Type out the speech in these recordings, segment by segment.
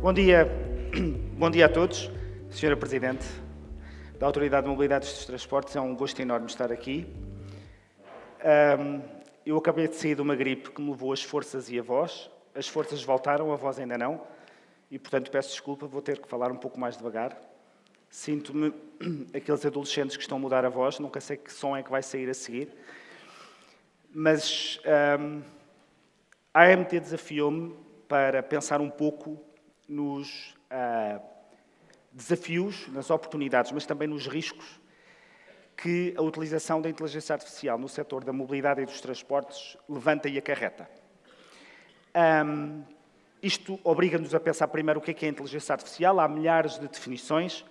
Bom dia, bom dia a todos. Senhora Presidente da Autoridade de Mobilidade dos Transportes, é um gosto enorme estar aqui. Eu acabei de sair de uma gripe que me levou as forças e a voz. As forças voltaram, a voz ainda não. E, portanto, peço desculpa, vou ter que falar um pouco mais devagar. Sinto-me aqueles adolescentes que estão a mudar a voz, nunca sei que som é que vai sair a seguir. Mas a AMT desafiou-me para pensar um pouco nos desafios, nas oportunidades, mas também nos riscos que a utilização da inteligência artificial no setor da mobilidade e dos transportes levanta e acarreta. Isto obriga-nos a pensar primeiro o que é a inteligência artificial. Há milhares de definições.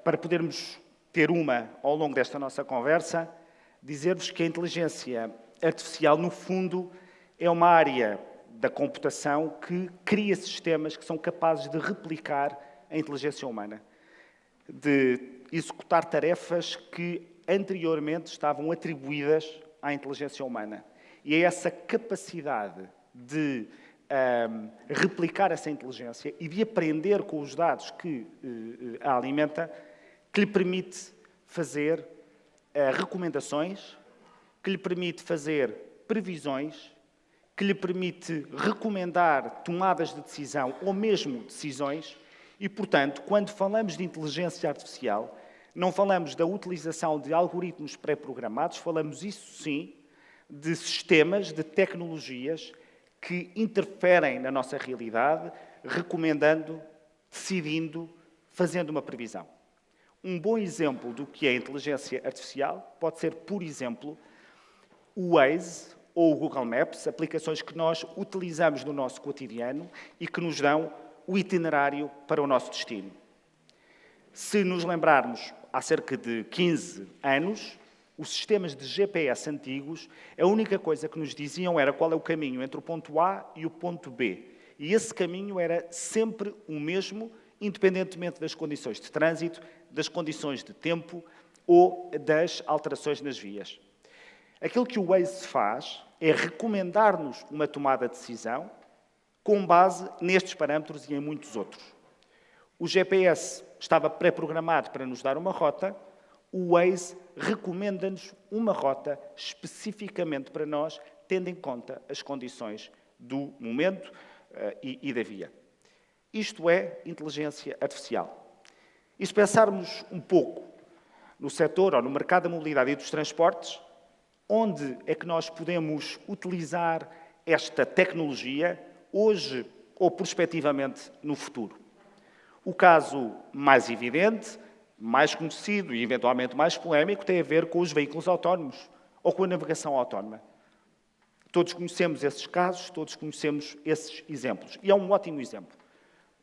Para podermos ter uma ao longo desta nossa conversa, dizer-vos que a inteligência artificial, no fundo, é uma área da computação que cria sistemas que são capazes de replicar a inteligência humana, de executar tarefas que anteriormente estavam atribuídas à inteligência humana. E é essa capacidade de replicar essa inteligência e de aprender com os dados que a alimenta, que lhe permite fazer recomendações, que lhe permite fazer previsões, que lhe permite recomendar tomadas de decisão ou mesmo decisões. E, portanto, quando falamos de inteligência artificial, não falamos da utilização de algoritmos pré-programados, falamos, isso sim, de sistemas, de tecnologias que interferem na nossa realidade, recomendando, decidindo, fazendo uma previsão. Um bom exemplo do que é inteligência artificial pode ser, por exemplo, o Waze ou o Google Maps, aplicações que nós utilizamos no nosso cotidiano e que nos dão o itinerário para o nosso destino. Se nos lembrarmos, há cerca de 15 anos, os sistemas de GPS antigos, a única coisa que nos diziam era qual é o caminho entre o ponto A e o ponto B. E esse caminho era sempre o mesmo, independentemente das condições de trânsito, das condições de tempo ou das alterações nas vias. Aquilo que o Waze faz é recomendar-nos uma tomada de decisão com base nestes parâmetros e em muitos outros. O GPS estava pré-programado para nos dar uma rota, o Waze recomenda-nos uma rota especificamente para nós, tendo em conta as condições do momento e da via. Isto é inteligência artificial. E se pensarmos um pouco no setor ou no mercado da mobilidade e dos transportes, onde é que nós podemos utilizar esta tecnologia hoje ou prospectivamente no futuro? O caso mais evidente, mais conhecido e eventualmente mais polémico tem a ver com os veículos autónomos ou com a navegação autónoma. Todos conhecemos esses casos, todos conhecemos esses exemplos. E é um ótimo exemplo.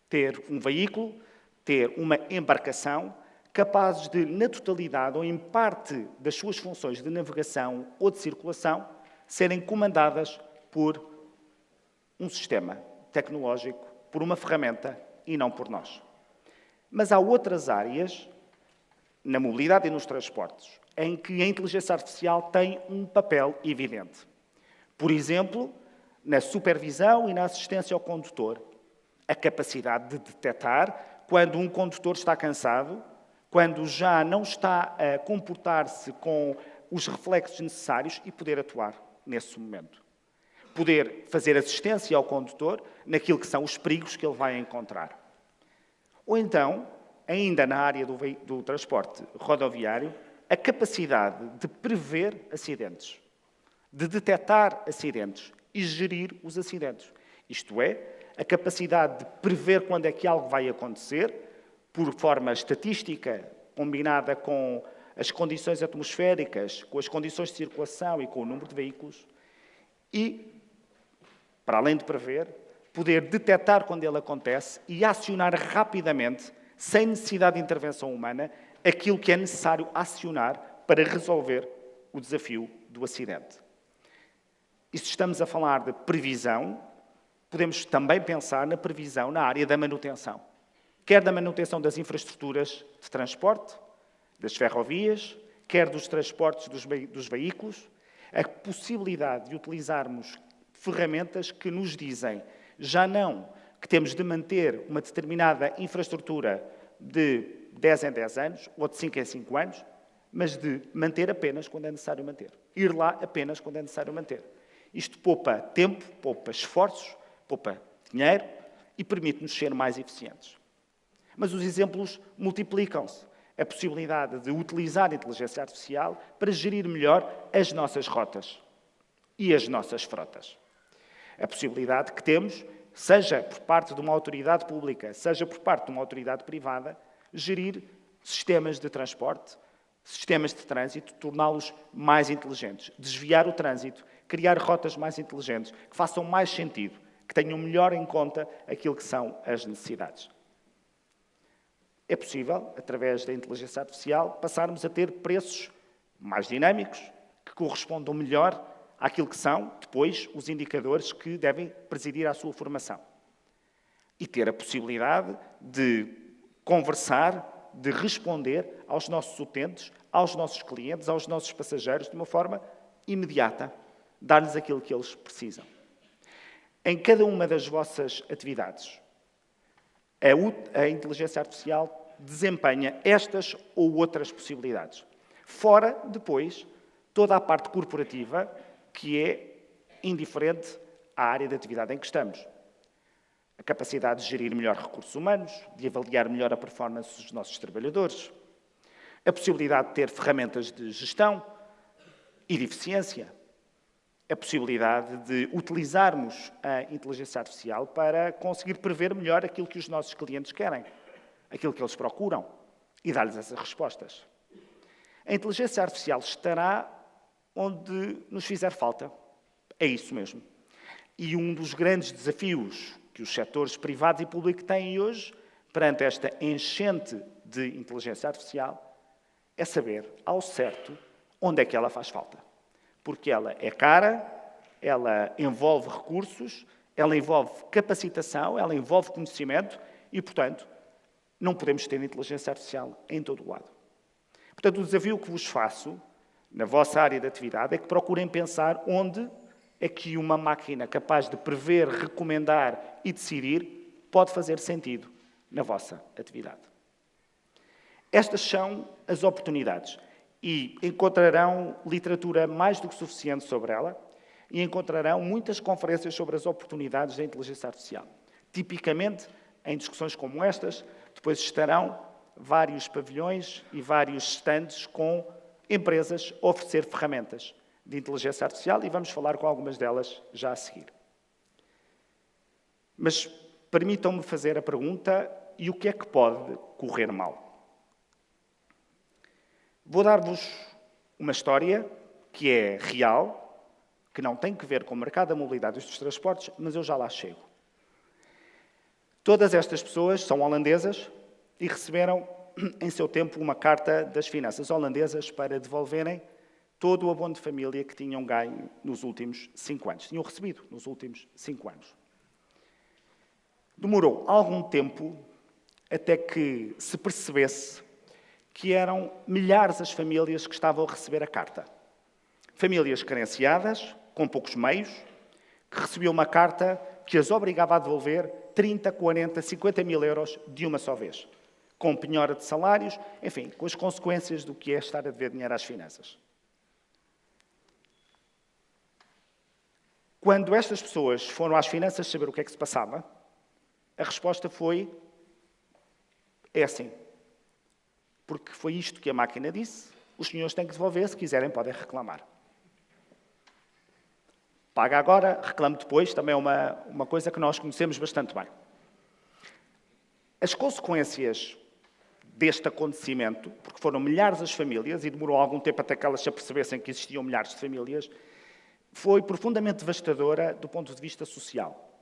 Ter um veículo, ter uma embarcação capazes de, na totalidade ou em parte das suas funções de navegação ou de circulação, serem comandadas por um sistema tecnológico, por uma ferramenta e não por nós. Mas há outras áreas, na mobilidade e nos transportes, em que a inteligência artificial tem um papel evidente. Por exemplo, na supervisão e na assistência ao condutor, a capacidade de detectar quando um condutor está cansado, quando já não está a comportar-se com os reflexos necessários e poder atuar nesse momento. Poder fazer assistência ao condutor naquilo que são os perigos que ele vai encontrar. Ou então, ainda na área do transporte rodoviário, a capacidade de prever acidentes, de detectar acidentes e gerir os acidentes. Isto é, a capacidade de prever quando é que algo vai acontecer, por forma estatística, combinada com as condições atmosféricas, com as condições de circulação e com o número de veículos, e, para além de prever, poder detectar quando ele acontece e acionar rapidamente, sem necessidade de intervenção humana, aquilo que é necessário acionar para resolver o desafio do acidente. E se estamos a falar de previsão, podemos também pensar na previsão na área da manutenção. Quer da manutenção das infraestruturas de transporte, das ferrovias, quer dos transportes dos veículos, a possibilidade de utilizarmos ferramentas que nos dizem já não que temos de manter uma determinada infraestrutura de 10 em 10 anos, ou de 5 em 5 anos, mas de manter apenas quando é necessário manter. Ir lá apenas quando é necessário manter. Isto poupa tempo, poupa esforços, poupa dinheiro e permite-nos ser mais eficientes. Mas os exemplos multiplicam-se. A possibilidade de utilizar a inteligência artificial para gerir melhor as nossas rotas e as nossas frotas. A possibilidade que temos, seja por parte de uma autoridade pública, seja por parte de uma autoridade privada, gerir sistemas de transporte, sistemas de trânsito, torná-los mais inteligentes, desviar o trânsito, criar rotas mais inteligentes, que façam mais sentido, que tenham melhor em conta aquilo que são as necessidades. É possível, através da inteligência artificial, passarmos a ter preços mais dinâmicos, que correspondam melhor àquilo que são, depois, os indicadores que devem presidir à sua formação. E ter a possibilidade de conversar, de responder aos nossos utentes, aos nossos clientes, aos nossos passageiros, de uma forma imediata, dar-lhes aquilo que eles precisam. Em cada uma das vossas atividades, a inteligência artificial desempenha estas ou outras possibilidades. Fora, depois, toda a parte corporativa, que é indiferente à área de atividade em que estamos. A capacidade de gerir melhor recursos humanos, de avaliar melhor a performance dos nossos trabalhadores, a possibilidade de ter ferramentas de gestão e de eficiência, a possibilidade de utilizarmos a inteligência artificial para conseguir prever melhor aquilo que os nossos clientes querem, aquilo que eles procuram, e dar-lhes essas respostas. A inteligência artificial estará onde nos fizer falta. É isso mesmo. E um dos grandes desafios que os setores privados e públicos têm hoje, perante esta enchente de inteligência artificial, é saber, ao certo, onde é que ela faz falta. Porque ela é cara, ela envolve recursos, ela envolve capacitação, ela envolve conhecimento e, portanto, não podemos ter inteligência artificial em todo o lado. Portanto, o desafio que vos faço, na vossa área de atividade, é que procurem pensar onde é que uma máquina capaz de prever, recomendar e decidir pode fazer sentido na vossa atividade. Estas são as oportunidades e encontrarão literatura mais do que suficiente sobre ela e encontrarão muitas conferências sobre as oportunidades da inteligência artificial. Tipicamente, em discussões como estas, depois estarão vários pavilhões e vários stands com empresas a oferecer ferramentas de inteligência artificial e vamos falar com algumas delas já a seguir. Mas permitam-me fazer a pergunta: e o que é que pode correr mal? Vou dar-vos uma história que é real, que não tem que ver com o mercado da mobilidade e dos transportes, mas eu já lá chego. Todas estas pessoas são holandesas e receberam, em seu tempo, uma carta das finanças holandesas para devolverem todo o abono de família que tinham ganho nos últimos 5 anos. Tinham recebido nos últimos 5 anos. Demorou algum tempo até que se percebesse que eram milhares as famílias que estavam a receber a carta. Famílias carenciadas, com poucos meios, que recebiam uma carta que as obrigava a devolver 30, 40, 50 mil euros de uma só vez, com penhora de salários, enfim, com as consequências do que é estar a dever dinheiro às finanças. Quando estas pessoas foram às finanças saber o que é que se passava, a resposta foi: é assim. Porque foi isto que a máquina disse, os senhores têm que devolver, se quiserem podem reclamar. Paga agora, reclame depois, também é uma coisa que nós conhecemos bastante bem. As consequências deste acontecimento, porque foram milhares as famílias, e demorou algum tempo até que elas se apercebessem que existiam milhares de famílias, foi profundamente devastadora do ponto de vista social.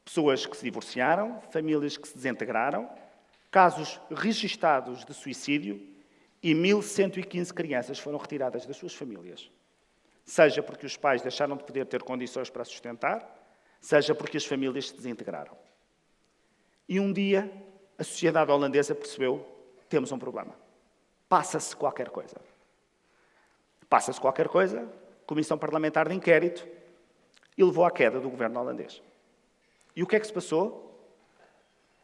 Pessoas que se divorciaram, famílias que se desintegraram, casos registados de suicídio e 1.115 crianças foram retiradas das suas famílias. Seja porque os pais deixaram de poder ter condições para sustentar, seja porque as famílias se desintegraram. E um dia a sociedade holandesa percebeu: temos um problema. Passa-se qualquer coisa. Passa-se qualquer coisa, Comissão Parlamentar de Inquérito, e levou à queda do governo holandês. E o que é que se passou?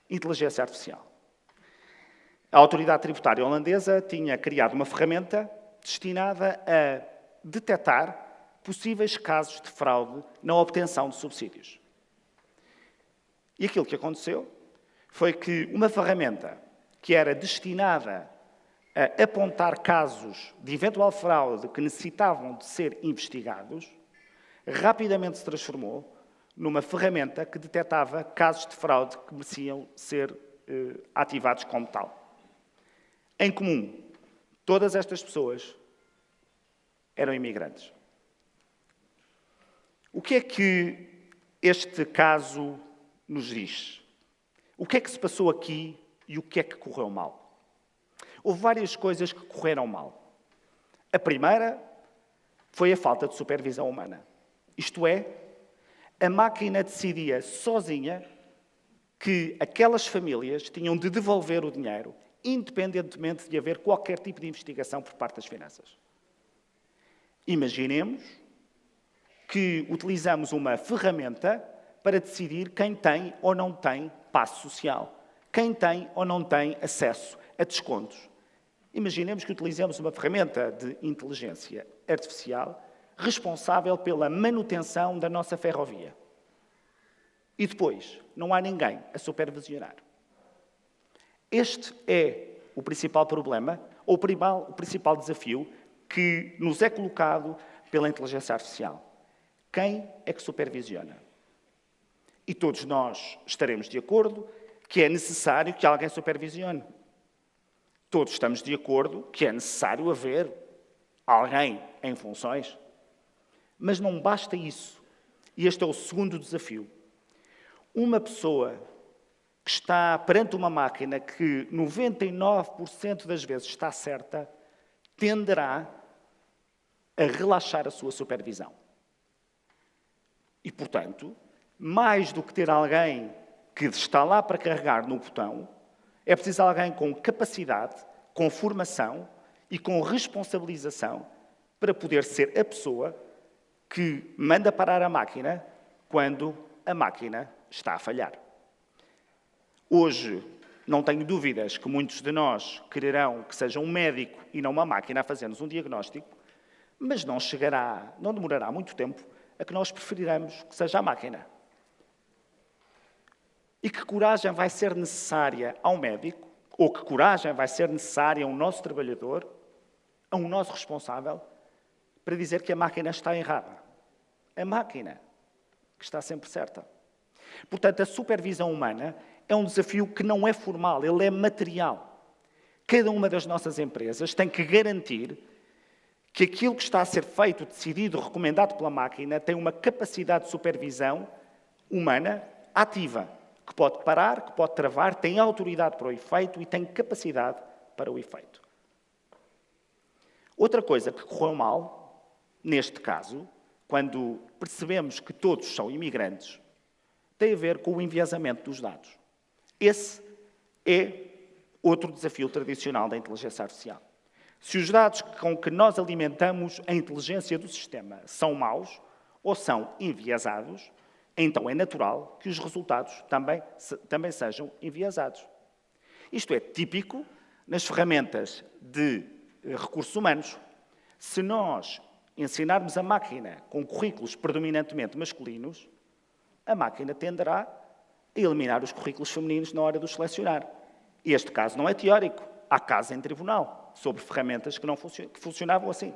Inteligência artificial. A autoridade tributária holandesa tinha criado uma ferramenta destinada a detectar possíveis casos de fraude na obtenção de subsídios. E aquilo que aconteceu foi que uma ferramenta que era destinada a apontar casos de eventual fraude que necessitavam de ser investigados, rapidamente se transformou numa ferramenta que detectava casos de fraude que mereciam ser ativados como tal. Em comum, todas estas pessoas eram imigrantes. O que é que este caso nos diz? O que é que se passou aqui e o que é que correu mal? Houve várias coisas que correram mal. A primeira foi a falta de supervisão humana. Isto é, a máquina decidia sozinha que aquelas famílias tinham de devolver o dinheiro, independentemente de haver qualquer tipo de investigação por parte das finanças. Imaginemos que utilizamos uma ferramenta para decidir quem tem ou não tem passe social, quem tem ou não tem acesso a descontos. Imaginemos que utilizemos uma ferramenta de inteligência artificial responsável pela manutenção da nossa ferrovia. E depois, não há ninguém a supervisionar. Este é o principal problema, ou o principal desafio que nos é colocado pela inteligência artificial. Quem é que supervisiona? E todos nós estaremos de acordo que é necessário que alguém supervisione. Todos estamos de acordo que é necessário haver alguém em funções. Mas não basta isso. E este é o segundo desafio. Uma pessoa que está perante uma máquina que 99% das vezes está certa, tenderá a relaxar a sua supervisão. E, portanto, mais do que ter alguém que está lá para carregar no botão, é preciso alguém com capacidade, com formação e com responsabilização para poder ser a pessoa que manda parar a máquina quando a máquina está a falhar. Hoje, não tenho dúvidas que muitos de nós quererão que seja um médico e não uma máquina a fazer-nos um diagnóstico, mas não demorará muito tempo a que nós preferiremos que seja a máquina. E que coragem vai ser necessária ao médico, ou que coragem vai ser necessária a um nosso trabalhador, a um nosso responsável, para dizer que a máquina está errada. A máquina que está sempre certa. Portanto, a supervisão humana é um desafio que não é formal, ele é material. Cada uma das nossas empresas tem que garantir que aquilo que está a ser feito, decidido, recomendado pela máquina, tem uma capacidade de supervisão humana ativa, que pode parar, que pode travar, tem autoridade para o efeito e tem capacidade para o efeito. Outra coisa que correu mal, neste caso, quando percebemos que todos são imigrantes, tem a ver com o enviesamento dos dados. Esse é outro desafio tradicional da inteligência artificial. Se os dados com que nós alimentamos a inteligência do sistema são maus ou são enviesados, então é natural que os resultados também sejam enviesados. Isto é típico nas ferramentas de recursos humanos. Se nós ensinarmos a máquina com currículos predominantemente masculinos, a máquina tenderá a eliminar os currículos femininos na hora de os selecionar. Este caso não é teórico. Há casos em tribunal sobre ferramentas que funcionavam assim.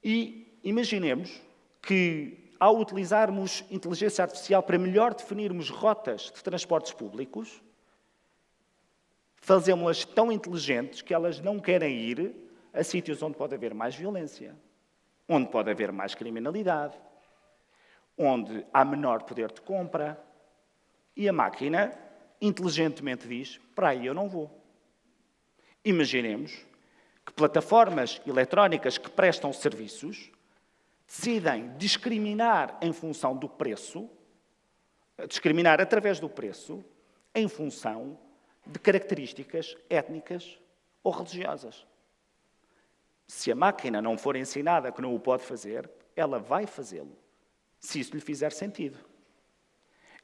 E imaginemos que, ao utilizarmos inteligência artificial para melhor definirmos rotas de transportes públicos, fazemos-las tão inteligentes que elas não querem ir a sítios onde pode haver mais violência, onde pode haver mais criminalidade, onde há menor poder de compra, e a máquina inteligentemente diz: para aí eu não vou. Imaginemos que plataformas eletrónicas que prestam serviços decidem discriminar em função do preço, discriminar através do preço, em função de características étnicas ou religiosas. Se a máquina não for ensinada que não o pode fazer, ela vai fazê-lo, se isso lhe fizer sentido.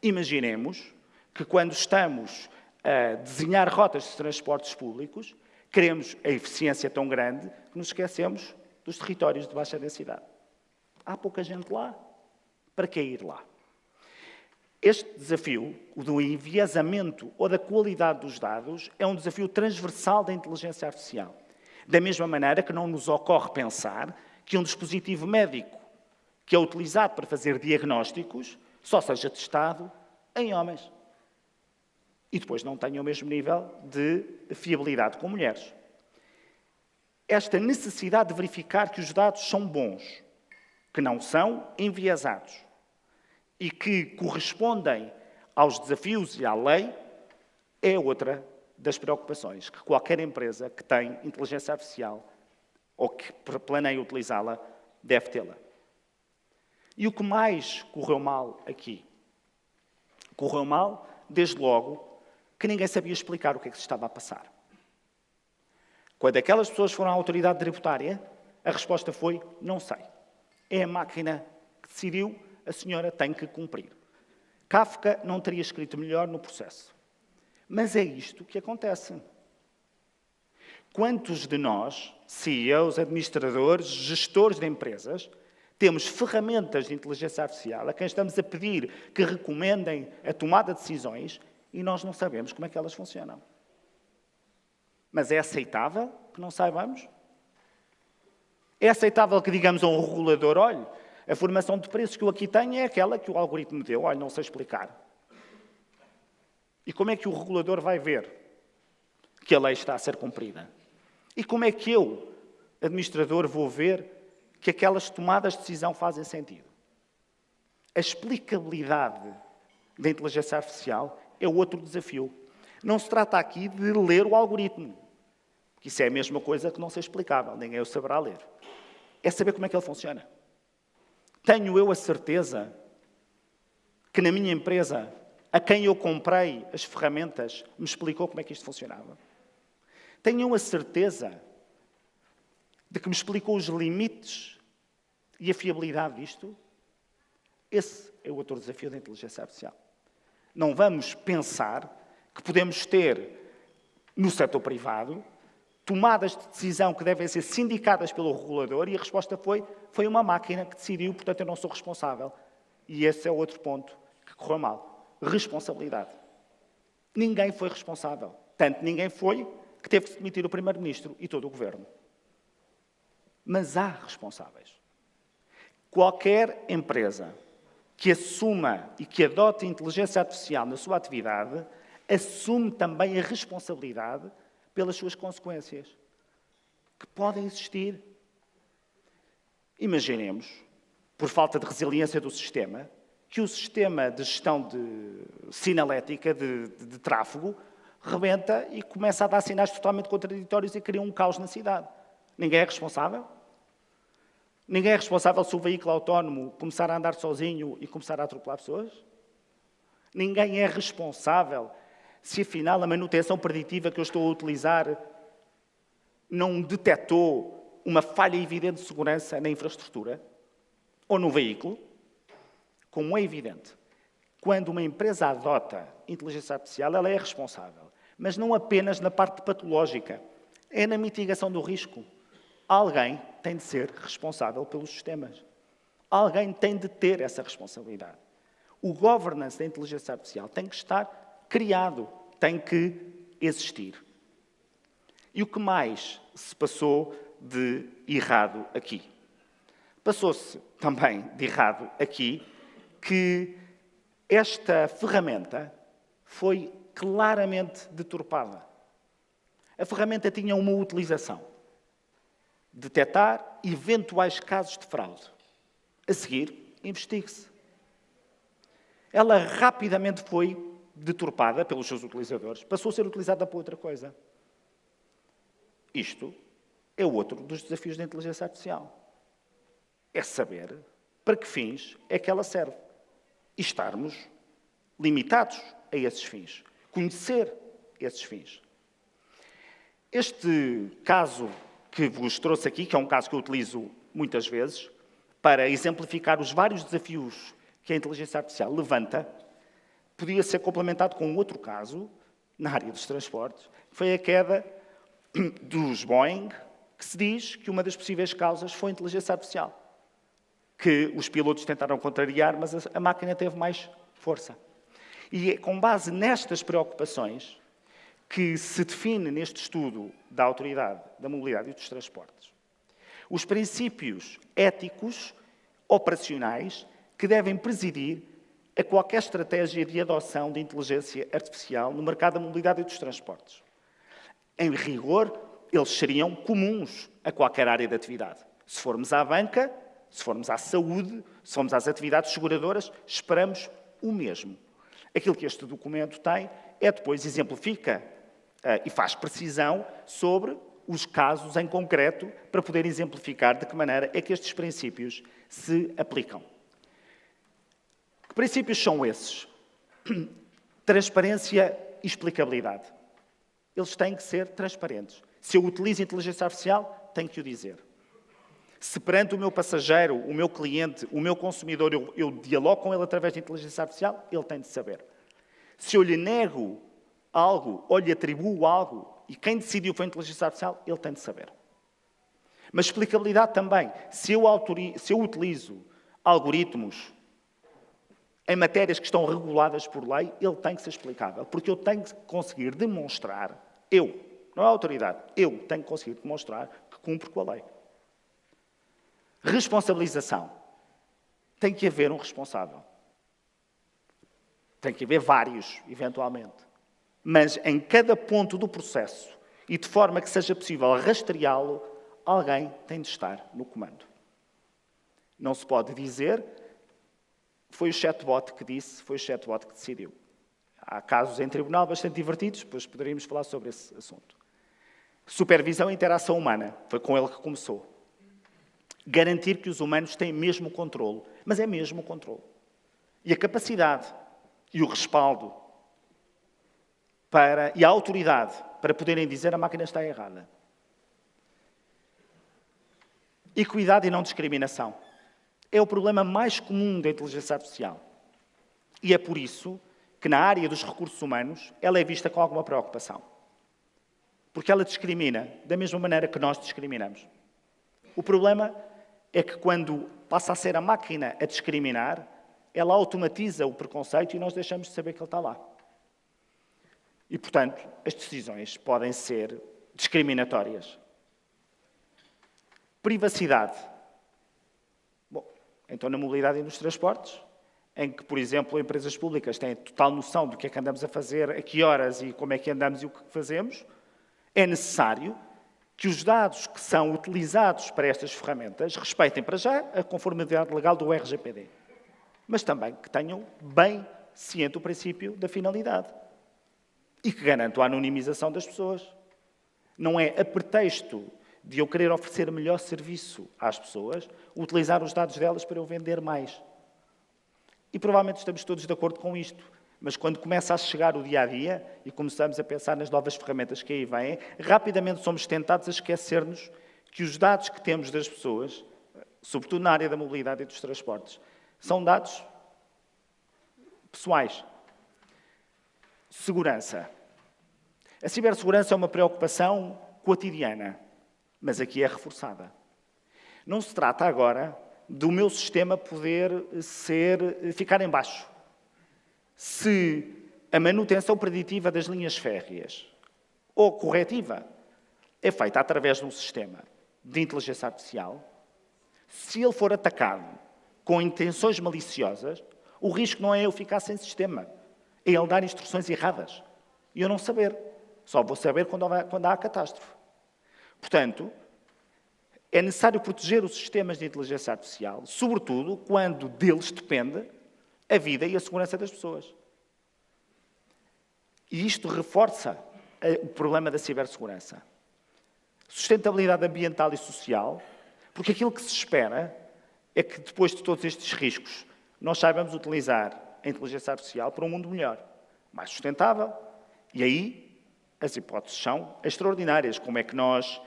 Imaginemos que quando estamos a desenhar rotas de transportes públicos, queremos a eficiência tão grande que nos esquecemos dos territórios de baixa densidade. Há pouca gente lá. Para que ir lá? Este desafio, o do enviesamento ou da qualidade dos dados, é um desafio transversal da inteligência artificial. Da mesma maneira que não nos ocorre pensar que um dispositivo médico que é utilizado para fazer diagnósticos só seja testado em homens. E depois não tenha o mesmo nível de fiabilidade com mulheres. Esta necessidade de verificar que os dados são bons, que não são enviesados e que correspondem aos desafios e à lei, é outra das preocupações que qualquer empresa que tem inteligência artificial ou que planeia utilizá-la deve tê-la. E o que mais correu mal aqui? Correu mal, desde logo, que ninguém sabia explicar o que é que se estava a passar. Quando aquelas pessoas foram à autoridade tributária, a resposta foi: não sei. É a máquina que decidiu, a senhora tem que cumprir. Kafka não teria escrito melhor no processo. Mas é isto que acontece. Quantos de nós, CEOs, administradores, gestores de empresas, temos ferramentas de inteligência artificial a quem estamos a pedir que recomendem a tomada de decisões e nós não sabemos como é que elas funcionam? Mas é aceitável que não saibamos? É aceitável que digamos a um regulador: olha, a formação de preços que eu aqui tenho é aquela que o algoritmo deu, olha, não sei explicar. E como é que o regulador vai ver que a lei está a ser cumprida? E como é que eu, administrador, vou ver que aquelas tomadas de decisão fazem sentido? A explicabilidade da inteligência artificial é outro desafio. Não se trata aqui de ler o algoritmo, que isso é a mesma coisa que não ser explicável, ninguém o saberá ler. É saber como é que ele funciona. Tenho eu a certeza que na minha empresa, a quem eu comprei as ferramentas, me explicou como é que isto funcionava? Tenho eu a certeza de que me explicou os limites e a fiabilidade disto? Esse é o outro desafio da inteligência artificial. Não vamos pensar que podemos ter, no setor privado, tomadas de decisão que devem ser sindicadas pelo regulador e a resposta foi uma máquina que decidiu, portanto eu não sou responsável. E esse é o outro ponto que correu mal. Responsabilidade. Ninguém foi responsável. Tanto ninguém foi que teve que se demitir o Primeiro-Ministro e todo o Governo. Mas há responsáveis. Qualquer empresa que assuma e que adote a inteligência artificial na sua atividade, assume também a responsabilidade pelas suas consequências, que podem existir. Imaginemos, por falta de resiliência do sistema, que o sistema de gestão de sinalética, de tráfego, rebenta e começa a dar sinais totalmente contraditórios e cria um caos na cidade. Ninguém é responsável? Ninguém é responsável se o veículo autónomo começar a andar sozinho e começar a atropelar pessoas? Ninguém é responsável se, afinal, a manutenção preditiva que eu estou a utilizar não detectou uma falha evidente de segurança na infraestrutura ou no veículo? Como é evidente, quando uma empresa adota inteligência artificial, ela é responsável. Mas não apenas na parte patológica, é na mitigação do risco. Alguém tem de ser responsável pelos sistemas. Alguém tem de ter essa responsabilidade. O governance da inteligência artificial tem que estar criado, tem que existir. E o que mais se passou de errado aqui? Passou-se também de errado aqui que esta ferramenta foi claramente deturpada. A ferramenta tinha uma utilização: detectar eventuais casos de fraude. A seguir, investigue-se. Ela rapidamente foi deturpada pelos seus utilizadores, passou a ser utilizada para outra coisa. Isto é outro dos desafios da inteligência artificial. É saber para que fins é que ela serve e estarmos limitados a esses fins. Conhecer esses fins. Este caso que vos trouxe aqui, que é um caso que eu utilizo muitas vezes, para exemplificar os vários desafios que a inteligência artificial levanta, podia ser complementado com outro caso, na área dos transportes, que foi a queda dos Boeing, que se diz que uma das possíveis causas foi a inteligência artificial, que os pilotos tentaram contrariar, mas a máquina teve mais força. E é com base nestas preocupações que se define neste estudo da Autoridade da Mobilidade e dos Transportes os princípios éticos operacionais que devem presidir a qualquer estratégia de adoção de inteligência artificial no mercado da mobilidade e dos transportes. Em rigor, eles seriam comuns a qualquer área de atividade. Se formos à banca, se formos à saúde, se formos às atividades seguradoras, esperamos o mesmo. Aquilo que este documento tem é depois exemplifica e faz precisão sobre os casos em concreto para poder exemplificar de que maneira é que estes princípios se aplicam. Que princípios são esses? Transparência e explicabilidade. Eles têm que ser transparentes. Se eu utilizo inteligência artificial, tenho que o dizer. Se perante o meu passageiro, o meu cliente, o meu consumidor, eu dialogo com ele através de inteligência artificial, ele tem de saber. Se eu lhe nego algo ou lhe atribuo algo, e quem decidiu foi a inteligência artificial, ele tem de saber. Mas explicabilidade também. Se eu utilizo algoritmos em matérias que estão reguladas por lei, ele tem que ser explicável. Porque eu tenho que conseguir demonstrar, não é a autoridade, eu tenho que conseguir demonstrar que cumpro com a lei. Responsabilização. Tem que haver um responsável. Tem que haver vários, eventualmente. Mas em cada ponto do processo, e de forma que seja possível rastreá-lo, alguém tem de estar no comando. Não se pode dizer, foi o chatbot que disse, foi o chatbot que decidiu. Há casos em tribunal bastante divertidos, depois poderíamos falar sobre esse assunto. Supervisão e interação humana, foi com ele que começou. Garantir que os humanos têm mesmo o controle, mas é mesmo o controle. E a capacidade e o respaldo e a autoridade para poderem dizer a máquina está errada. Equidade e não discriminação. É o problema mais comum da inteligência artificial. E é por isso que na área dos recursos humanos ela é vista com alguma preocupação. Porque ela discrimina da mesma maneira que nós discriminamos. O problema é que quando passa a ser a máquina a discriminar, ela automatiza o preconceito e nós deixamos de saber que ele está lá. E, portanto, as decisões podem ser discriminatórias. Privacidade. Bom, então na mobilidade e nos transportes, em que, por exemplo, empresas públicas têm total noção do que é que andamos a fazer, a que horas e como é que andamos e o que fazemos, é necessário que os dados que são utilizados para estas ferramentas respeitem para já a conformidade legal do RGPD, mas também que tenham bem ciente o princípio da finalidade e que garantam a anonimização das pessoas. Não é a pretexto de eu querer oferecer melhor serviço às pessoas, utilizar os dados delas para eu vender mais. E provavelmente estamos todos de acordo com isto. Mas quando começa a chegar o dia-a-dia e começamos a pensar nas novas ferramentas que aí vêm, rapidamente somos tentados a esquecer-nos que os dados que temos das pessoas, sobretudo na área da mobilidade e dos transportes, são dados pessoais. Segurança. A cibersegurança é uma preocupação cotidiana, mas aqui é reforçada. Não se trata agora do meu sistema poder ficar em baixo. Se a manutenção preditiva das linhas férreas ou corretiva é feita através de um sistema de inteligência artificial, se ele for atacado com intenções maliciosas, o risco não é eu ficar sem sistema, é ele dar instruções erradas e eu não saber. Só vou saber quando há a catástrofe. Portanto, é necessário proteger os sistemas de inteligência artificial, sobretudo quando deles depende a vida e a segurança das pessoas. E isto reforça o problema da cibersegurança. Sustentabilidade ambiental e social, porque aquilo que se espera é que, depois de todos estes riscos, nós saibamos utilizar a inteligência artificial para um mundo melhor, mais sustentável. E aí, as hipóteses são extraordinárias. Como é que nós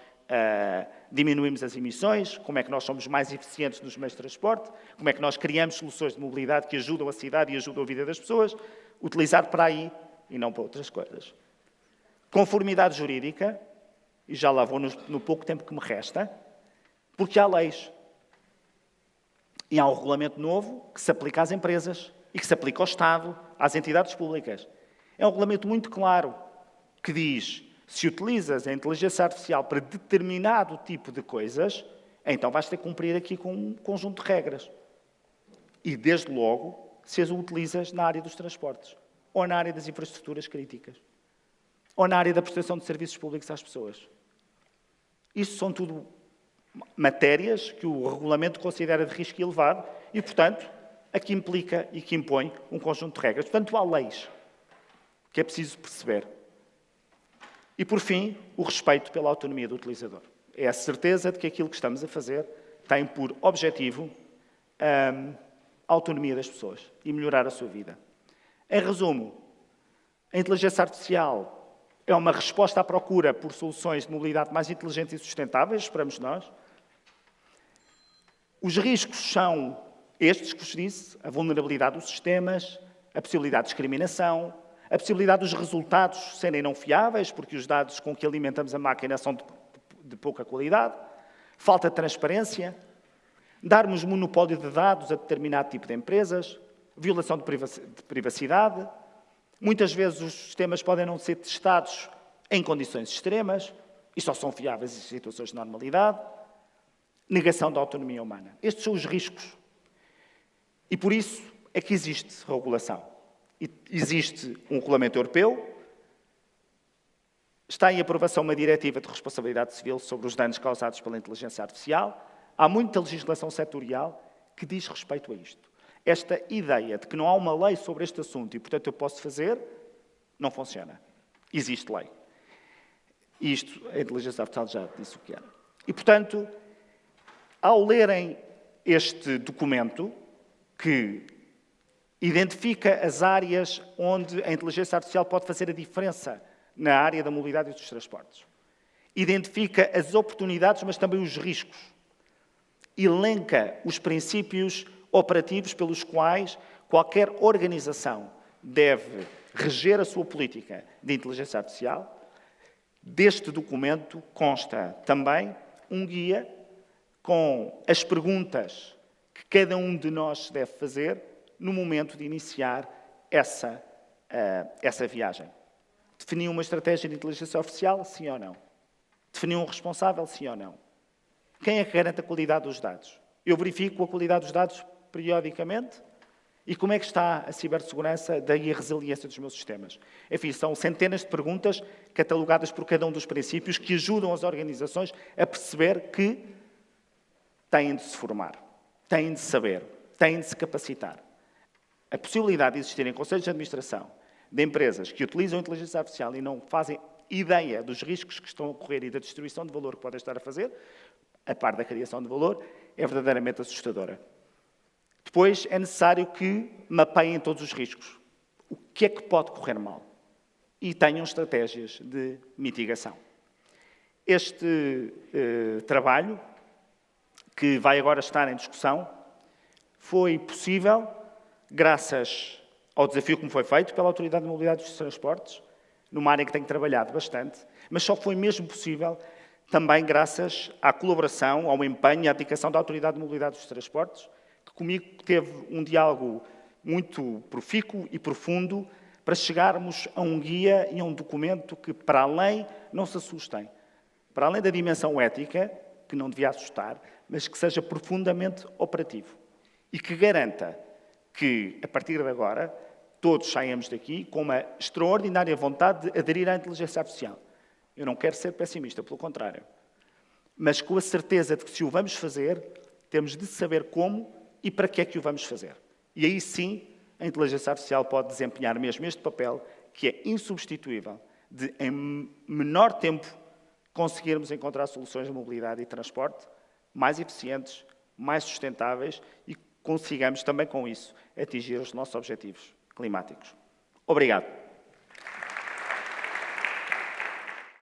diminuímos as emissões, como é que nós somos mais eficientes nos meios de transporte, como é que nós criamos soluções de mobilidade que ajudam a cidade e ajudam a vida das pessoas. utilizar para aí e não para outras coisas. Conformidade jurídica, e já lá vou no pouco tempo que me resta, porque há leis. E há um regulamento novo que se aplica às empresas e que se aplica ao Estado, às entidades públicas. É um regulamento muito claro que diz: se utilizas a inteligência artificial para determinado tipo de coisas, então vais ter que cumprir aqui com um conjunto de regras. E, desde logo, se as utilizas na área dos transportes, ou na área das infraestruturas críticas, ou na área da prestação de serviços públicos às pessoas. Isso são tudo matérias que o regulamento considera de risco elevado e, portanto, aqui implica e que impõe um conjunto de regras. Portanto, há leis que é preciso perceber. E, por fim, o respeito pela autonomia do utilizador. É a certeza de que aquilo que estamos a fazer tem por objetivo a autonomia das pessoas e melhorar a sua vida. Em resumo, a inteligência artificial é uma resposta à procura por soluções de mobilidade mais inteligentes e sustentáveis, esperamos nós. Os riscos são estes que vos disse: a vulnerabilidade dos sistemas, a possibilidade de discriminação, a possibilidade dos resultados serem não fiáveis, porque os dados com que alimentamos a máquina são de pouca qualidade, falta de transparência, darmos monopólio de dados a determinado tipo de empresas, violação de privacidade. Muitas vezes os sistemas podem não ser testados em condições extremas e só são fiáveis em situações de normalidade. Negação da autonomia humana. Estes são os riscos. E por isso é que existe regulação. Existe um regulamento europeu, está em aprovação uma diretiva de responsabilidade civil sobre os danos causados pela inteligência artificial. Há muita legislação setorial que diz respeito a isto. Esta ideia de que não há uma lei sobre este assunto e, portanto, eu posso fazer, não funciona. Existe lei. E isto, a inteligência artificial já disse o que era. E, portanto, ao lerem este documento, que identifica as áreas onde a inteligência artificial pode fazer a diferença na área da mobilidade e dos transportes, identifica as oportunidades, mas também os riscos, elenca os princípios operativos pelos quais qualquer organização deve reger a sua política de inteligência artificial. Deste documento consta também um guia com as perguntas que cada um de nós deve fazer no momento de iniciar essa viagem. Definir uma estratégia de inteligência artificial, sim ou não? Definir um responsável, sim ou não? Quem é que garante a qualidade dos dados? Eu verifico a qualidade dos dados periodicamente? E como é que está a cibersegurança, daí a resiliência dos meus sistemas? Enfim, são centenas de perguntas catalogadas por cada um dos princípios que ajudam as organizações a perceber que têm de se formar, têm de saber, têm de se capacitar. A possibilidade de existirem conselhos de administração de empresas que utilizam a inteligência artificial e não fazem ideia dos riscos que estão a ocorrer e da destruição de valor que podem estar a fazer, a par da criação de valor, é verdadeiramente assustadora. Depois, é necessário que mapeiem todos os riscos. O que é que pode correr mal? E tenham estratégias de mitigação. Este trabalho, que vai agora estar em discussão, foi possível graças ao desafio que me foi feito pela Autoridade de Mobilidade dos Transportes, numa área que tenho trabalhado bastante, mas só foi mesmo possível também graças à colaboração, ao empenho e à dedicação da Autoridade de Mobilidade dos Transportes, que comigo teve um diálogo muito profícuo e profundo para chegarmos a um guia e a um documento que, para além, não se assustem, para além da dimensão ética, que não devia assustar, mas que seja profundamente operativo e que garanta que, a partir de agora, todos saiamos daqui com uma extraordinária vontade de aderir à inteligência artificial. Eu não quero ser pessimista, pelo contrário. Mas com a certeza de que, se o vamos fazer, temos de saber como e para que é que o vamos fazer. E aí sim, a inteligência artificial pode desempenhar mesmo este papel, que é insubstituível, de, em menor tempo, conseguirmos encontrar soluções de mobilidade e transporte mais eficientes, mais sustentáveis e consigamos também com isso atingir os nossos objetivos climáticos. Obrigado.